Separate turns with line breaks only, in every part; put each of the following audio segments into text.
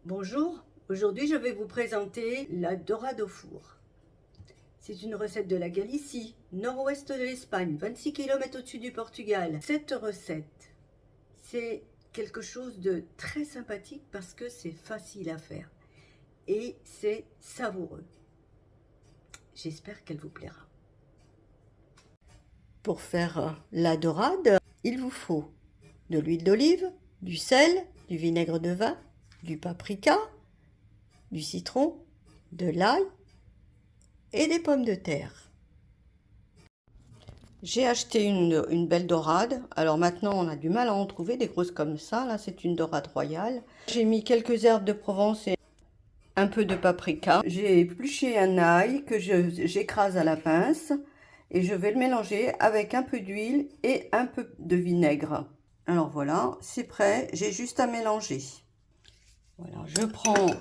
Bonjour, aujourd'hui je vais vous présenter la dorade au four. C'est une recette de la Galicie, nord-ouest de l'Espagne, 26 km au-dessus du Portugal. Cette recette, c'est quelque chose de très sympathique parce que c'est facile à faire et c'est savoureux. J'espère qu'elle vous plaira. Pour faire la dorade, il vous faut de l'huile d'olive, du sel, du vinaigre de vin, du paprika, du citron, de l'ail et des pommes de terre. J'ai acheté une belle dorade. Alors maintenant, on a du mal à en trouver des grosses comme ça. Là, c'est une dorade royale. J'ai mis quelques herbes de Provence et un peu de paprika. J'ai épluché un ail que j'écrase à la pince et je vais le mélanger avec un peu d'huile et un peu de vinaigre. Alors voilà, c'est prêt. J'ai juste à mélanger. Voilà, je prends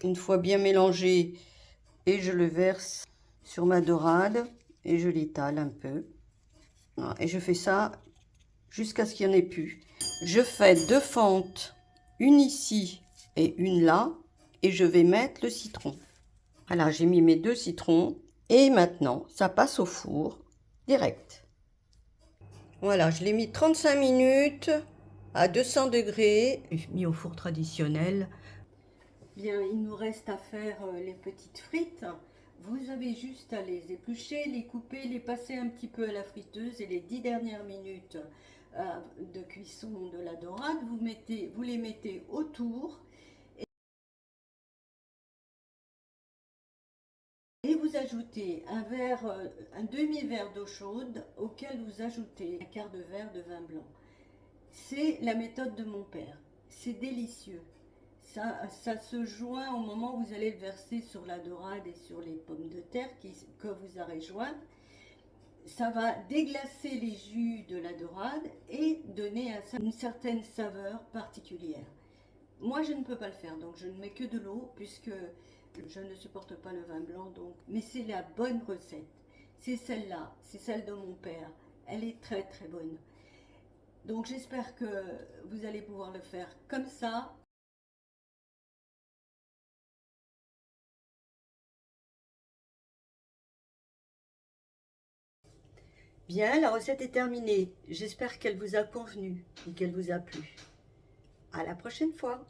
une fois bien mélangé et je le verse sur ma dorade et je l'étale un peu. Voilà, et je fais ça jusqu'à ce qu'il n'y en ait plus. Je fais deux fentes, une ici et une là, et je vais mettre le citron. Voilà, j'ai mis mes deux citrons et maintenant ça passe au four direct. Voilà, je l'ai mis 35 minutes à 200 degrés, mis au four traditionnel. Bien, il nous reste à faire les petites frites. Vous avez juste à les éplucher, les couper, les passer un petit peu à la friteuse et les 10 dernières minutes de cuisson de la dorade, vous les mettez autour et vous ajoutez un demi-verre d'eau chaude auquel vous ajoutez un quart de verre de vin blanc. C'est la méthode de mon père. C'est délicieux. Ça se joint au moment où vous allez le verser sur la dorade et sur les pommes de terre que vous aurez jointes. Ça va déglacer les jus de la dorade et donner une certaine saveur particulière. Moi, je ne peux pas le faire, donc je ne mets que de l'eau puisque je ne supporte pas le vin blanc. Mais c'est la bonne recette. C'est celle-là, c'est celle de mon père. Elle est très très bonne. Donc j'espère que vous allez pouvoir le faire comme ça. Bien, la recette est terminée. J'espère qu'elle vous a convenu et qu'elle vous a plu. À la prochaine fois.